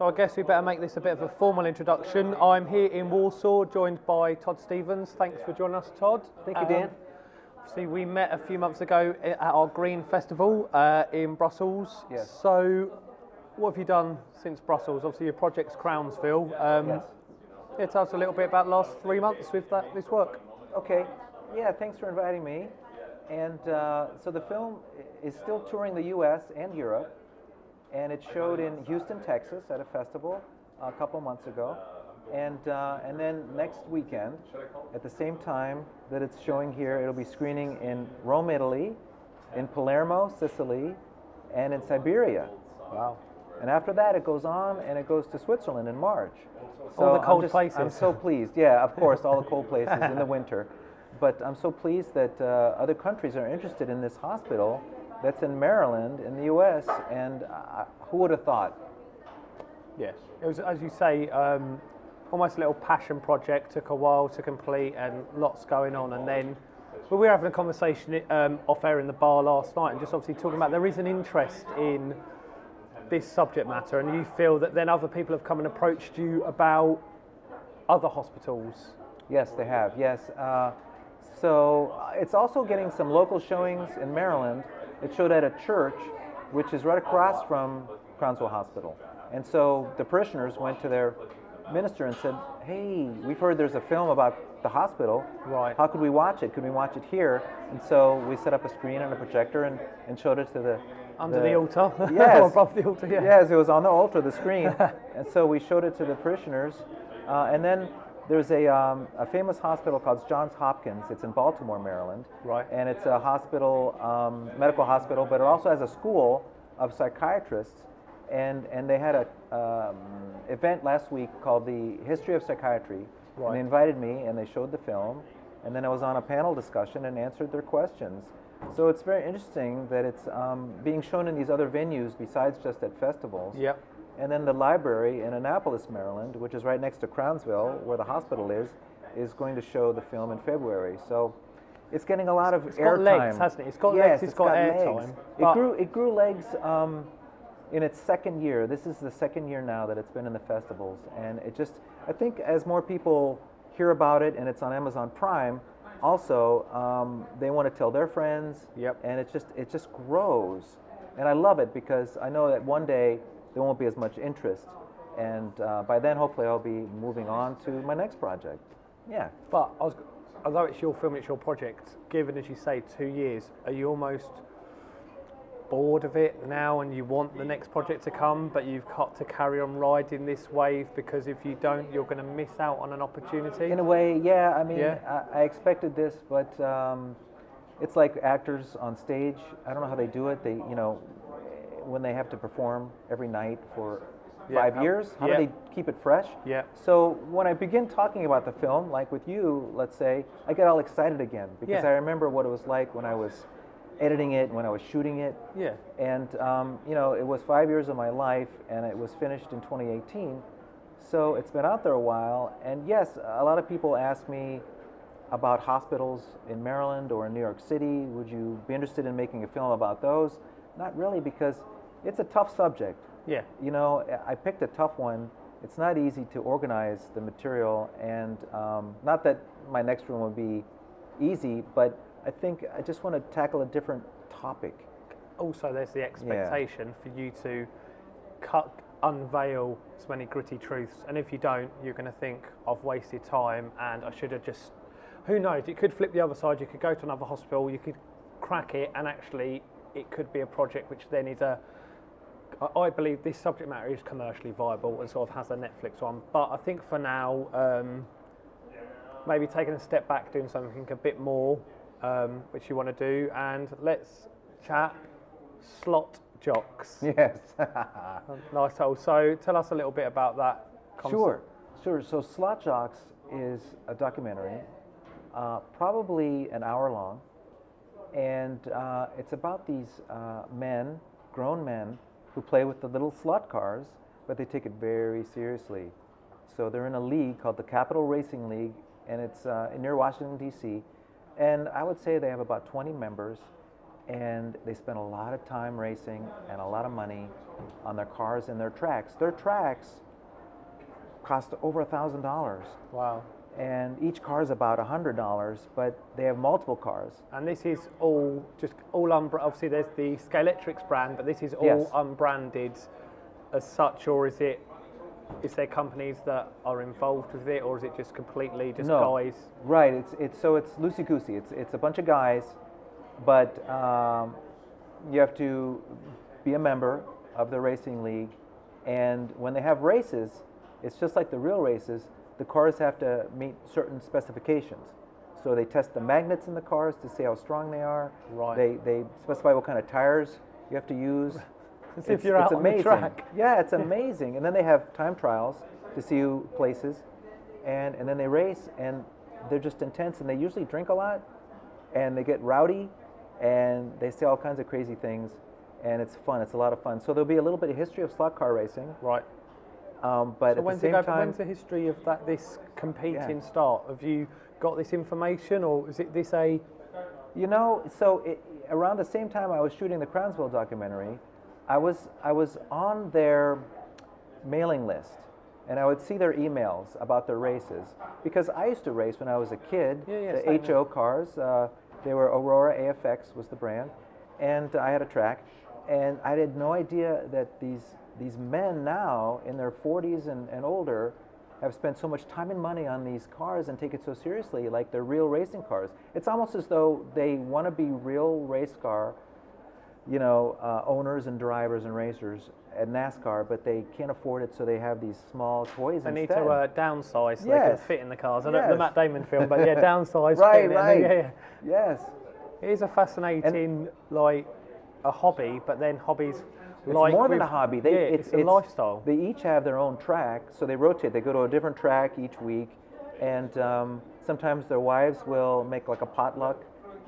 So I guess we better make this a bit of a formal introduction. I'm here in Warsaw, joined by Todd Stevens. Thanks for joining us, Todd. Thank you, Dan. See, we met a few months ago at our Green Festival in Brussels. Yes. So, what have you done since Brussels? Obviously, your project's Crownsville. Yes. Yeah, tell us a little bit about the last 3 months with this work. Okay. Yeah, thanks for inviting me. And so the film is still touring the U.S. and Europe, and it showed in Houston, Texas, at a festival a couple months ago, and then next weekend, at the same time that it's showing here, it'll be screening in Rome, Italy, in Palermo, Sicily, and in Siberia. Wow. And after that, it goes on and it goes to Switzerland in March. So all the cold places. I'm so pleased. Yeah, of course, all the cold places in the winter. But I'm so pleased that other countries are interested in this hospital that's in Maryland, in the U.S., and who would have thought? Yes. It was, as you say, almost a little passion project, took a while to complete and lots going on. And then we were having a conversation off air in the bar last night and just obviously talking about there is an interest in this subject matter, and you feel that then other people have come and approached you about other hospitals. Yes, they have, yes. So it's also getting some local showings in Maryland. It showed at a church, which is right across from Crownsville Hospital. And so the parishioners went to their minister and said, hey, we've heard there's a film about the hospital. Right. How could we watch it? Could we watch it here? And so we set up a screen and a projector and showed it to the... Under the altar? Yes. Or above the altar, yeah. Yes, it was on the altar, the screen. And so we showed it to the parishioners. And then there's a famous hospital called Johns Hopkins. It's in Baltimore, Maryland. Right. And it's a hospital, medical hospital, but it also has a school of psychiatrists. And they had a event last week called the History of Psychiatry. Right. And they invited me, and they showed the film. And then I was on a panel discussion and answered their questions. So it's very interesting that it's being shown in these other venues besides just at festivals. Yep. And then the library in Annapolis, Maryland, which is right next to Crownsville, where the hospital is going to show the film in February. So it's getting a lot of airtime. It's got legs, hasn't it? It's got legs, it's got airtime. It grew legs in its second year. This is the second year now that it's been in the festivals. And it just, I think as more people hear about it and it's on Amazon Prime, also, they want to tell their friends. Yep. And it just grows. And I love it because I know that one day there won't be as much interest, and by then hopefully I'll be moving on to my next project. Yeah. But although it's your film, it's your project, given, as you say, 2 years, are you almost bored of it now and you want the next project to come, but you've got to carry on riding this wave because if you don't, you're going to miss out on an opportunity? In a way, yeah. I mean, Yeah. I expected this, but it's like actors on stage. I don't know how they do it. They, when they have to perform every night for 5 years, how do they keep it fresh? Yeah. So when I begin talking about the film, like with you, let's say, I get all excited again because I remember what it was like when I was editing it, when I was shooting it. Yeah. And, it was 5 years of my life, and it was finished in 2018. So it's been out there a while. And yes, a lot of people ask me about hospitals in Maryland or in New York City. Would you be interested in making a film about those? Not really, because it's a tough subject. Yeah. I picked a tough one. It's not easy to organize the material, and not that my next one would be easy, but I think I just want to tackle a different topic. Also, there's the expectation for you to unveil as many gritty truths, and if you don't, you're going to think, I've wasted time and I should have just, who knows, it could flip the other side. You could go to another hospital, you could crack it, and actually it could be a project which then is I believe this subject matter is commercially viable and sort of has a Netflix one, but I think for now, maybe taking a step back, doing something a bit more, which you want to do, and let's chat slot jocks. Yes. Nice title. So tell us a little bit about that concept. Sure. So Slot Jocks is a documentary, probably an hour long, and it's about these grown men, who play with the little slot cars, but they take it very seriously. So they're in a league called the Capital Racing League, and it's near Washington, D.C., and I would say they have about 20 members, and they spend a lot of time racing and a lot of money on their cars and their tracks. Their tracks cost over $1,000. Wow. And each car is about $100, but they have multiple cars. And this is all obviously there's the Scalextrics brand, but this is all Yes. unbranded as such, or is there companies that are involved with it, or is it just completely just No. guys? Right. It's loosey-goosey. It's a bunch of guys, but you have to be a member of the racing league, and when they have races, it's just like the real races. The cars have to meet certain specifications. So they test the magnets in the cars to see how strong they are. Right. They specify what kind of tires you have to use. As if you're out on the track. Yeah, it's amazing. And then they have time trials to see who places, and then they race, and they're just intense, and they usually drink a lot, and they get rowdy, and they say all kinds of crazy things, and it's fun. It's a lot of fun. So there'll be a little bit of history of slot car racing. Right. But So at the same time, when's the history of this competing start? Have you got this information, or is it this a? you know, so around the same time I was shooting the Crownsville documentary, I was on their mailing list, and I would see their emails about their races, because I used to race when I was a kid. Yeah, the HO cars, they were Aurora AFX was the brand, and I had a track, and I had no idea that these men now in their 40s and older have spent so much time and money on these cars and take it so seriously, like they're real racing cars. It's almost as though they want to be real race car, owners and drivers and racers at NASCAR, but they can't afford it, so they have these small toys They instead. need to downsize so they can Yes. fit in the cars. I don't know the Yes. Matt Damon film, but yeah, downsize. Right, fit in it, right. yeah. Yes. It is a fascinating, a hobby, but then hobbies It's more than a hobby. It's a lifestyle. They each have their own track, so they rotate. They go to a different track each week, and sometimes their wives will make like a potluck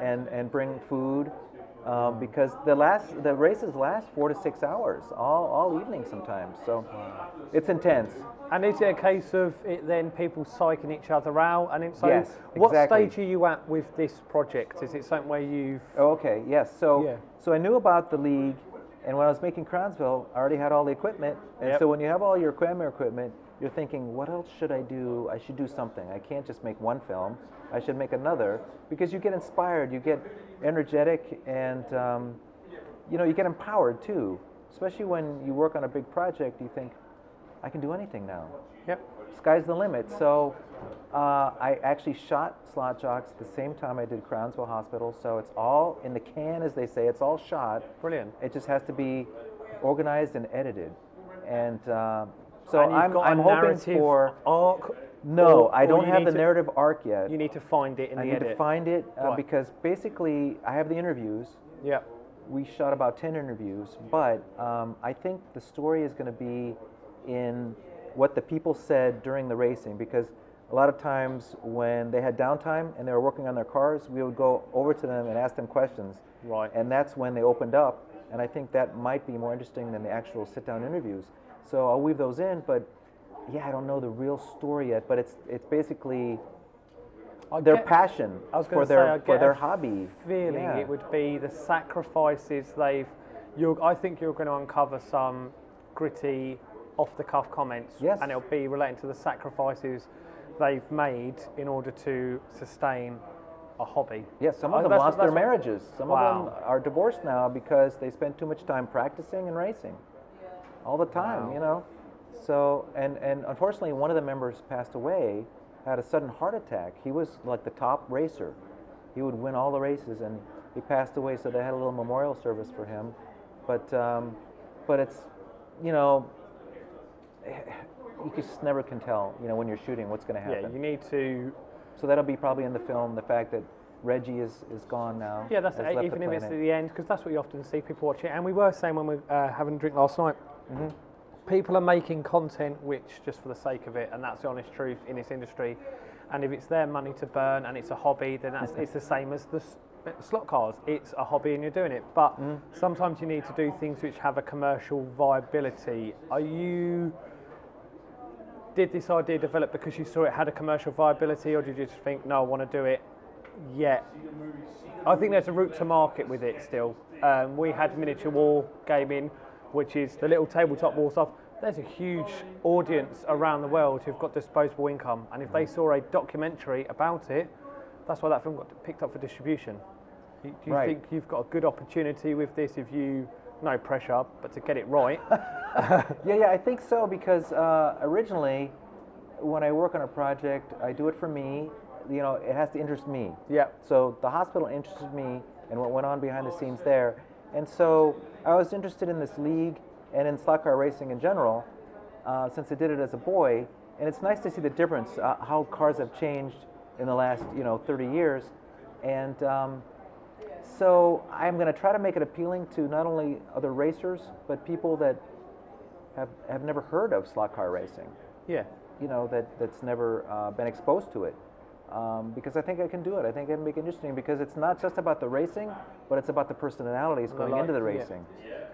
and bring food, because the races last 4 to 6 hours, all evening sometimes. So it's intense. And is it a case of it then people psyching each other out? And so Yes, what exactly. stage are you at with this project? Is it something where you've... Oh, okay, yes. So Yeah. so I knew about the league, and when I was making Crownsville, I already had all the equipment. And Yep. so when you have all your camera equipment, you're thinking, what else should I do? I should do something. I can't just make one film. I should make another, because you get inspired, you get energetic, and you get empowered too. Especially when you work on a big project, you think, I can do anything now. Yep. Sky's the limit. So I actually shot Slot Jocks at the same time I did Crownsville Hospital. So it's all in the can, as they say. It's all shot. Brilliant. It just has to be organized and edited. And so And you've got I'm a hoping narrative for. arc? No, or I don't you have need the to- narrative arc yet. You need to find it in I the need edit. to find it Right. because basically I have the interviews. Yep. We shot about 10 interviews, but I think the story is going to be in what the people said during the racing, because a lot of times when they had downtime and they were working on their cars, we would go over to them and ask them questions. Right. And that's when they opened up, and I think that might be more interesting than the actual sit-down interviews. So I'll weave those in, but yeah, I don't know the real story yet, but it's basically their passion I was for gonna say, I their get a hobby. Feeling Yeah. it would be the sacrifices I think you're going to uncover some gritty, off-the-cuff comments, Yes. and it'll be relating to the sacrifices they've made in order to sustain a hobby. Yeah, some of them That's- lost their that's what- marriages. Some Wow. of them are divorced now because they spent too much time practicing and racing all the time, Wow. So, and unfortunately, one of the members passed away, had a sudden heart attack. He was like the top racer. He would win all the races, and he passed away, so they had a little memorial service for him. But it's, you just never can tell, when you're shooting what's going to happen. Yeah, you need to. So that'll be probably in the film, the fact that Reggie is gone now. Yeah, that's has it. left Even the if it's at planet. the end, because that's what you often see people watch it. And we were saying when we were having a drink last night, Mm-hmm. people are making content which just for the sake of it, and that's the honest truth in this industry. And if it's their money to burn and it's a hobby, then it's the same as the slot cars. It's a hobby and you're doing it. But sometimes you need to do things which have a commercial viability. Did this idea develop because you saw it had a commercial viability, or did you just think, no, I want to do it yet. I think there's a route to market with it still. We had miniature war gaming, which is the little tabletop war stuff. There's a huge audience around the world who've got disposable income, and if they saw a documentary about it, that's why that film got picked up for distribution. Do you think you've got a good opportunity with this if you, no pressure, but to get it right? Yeah, I think so, because originally, when I work on a project, I do it for me. You know, it has to interest me. Yeah. So the hospital interested me and what went on behind the scenes there. And so I was interested in this league and in slot car racing in general, since I did it as a boy. And it's nice to see the difference, how cars have changed in the last, 30 years. And so I'm going to try to make it appealing to not only other racers, but people that have never heard of slot car racing. Yeah. That's never been exposed to it. Because I think I can do it. I think I can make it interesting, because it's not just about the racing, but it's about the personalities going into the racing,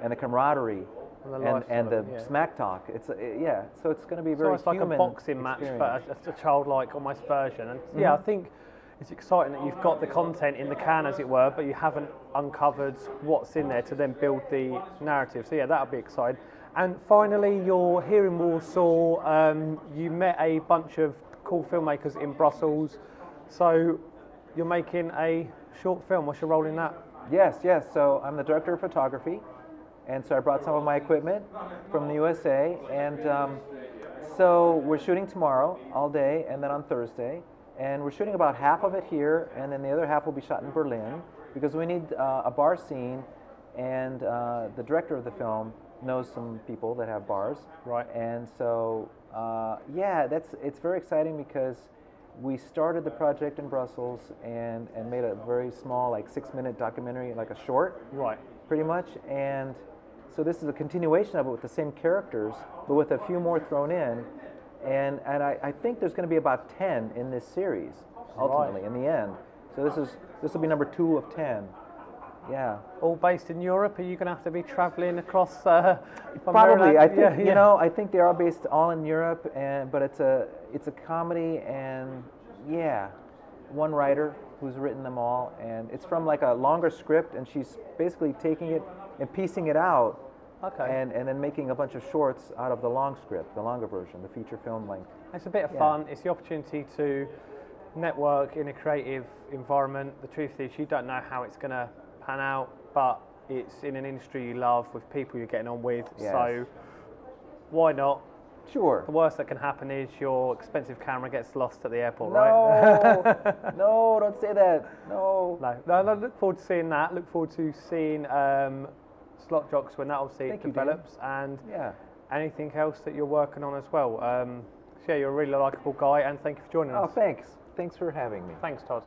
and the camaraderie, and the smack talk. So it's going to be very it's like a boxing match, but it's a childlike almost version. And I think it's exciting that you've got the content in the can, as it were, but you haven't uncovered what's in there to then build the narrative. So that'll be exciting. And finally, you're here in Warsaw. You met a bunch of cool filmmakers in Brussels. So you're making a short film. What's your role in that? Yes. So I'm the director of photography, and so I brought some of my equipment from the USA, and so we're shooting tomorrow all day, and then on Thursday, and we're shooting about half of it here, and then the other half will be shot in Berlin, because we need a bar scene, and the director of the film knows some people that have bars. Right. And so it's very exciting, because we started the project in Brussels and made a very small, like 6-minute documentary, like a short. Right. Pretty much. And so this is a continuation of it with the same characters, but with a few more thrown in. And I think there's going to be about 10 in this series, ultimately, in the end. So this will be number 2 of 10. Yeah. All based in Europe? Are you going to have to be traveling across? From Probably. Maryland? I think I think they are based all in Europe, but it's a comedy, and one writer who's written them all, and it's from like a longer script, and she's basically taking it and piecing it out. Okay. And then making a bunch of shorts out of the long script, the longer version, the feature film length. It's a bit of fun. It's the opportunity to network in a creative environment. The truth is, you don't know how it's going to pan out, but it's in an industry you love with people you're getting on with. Yes. So why not? Sure. The worst that can happen is your expensive camera gets lost at the airport, right? No, don't say that. No. No, look forward to seeing that. Look forward to seeing Slot Jocks when that obviously develops, and anything else that you're working on as well. You're a really likeable guy, and thank you for joining us. Oh, thanks. Thanks for having me. Thanks, Todd.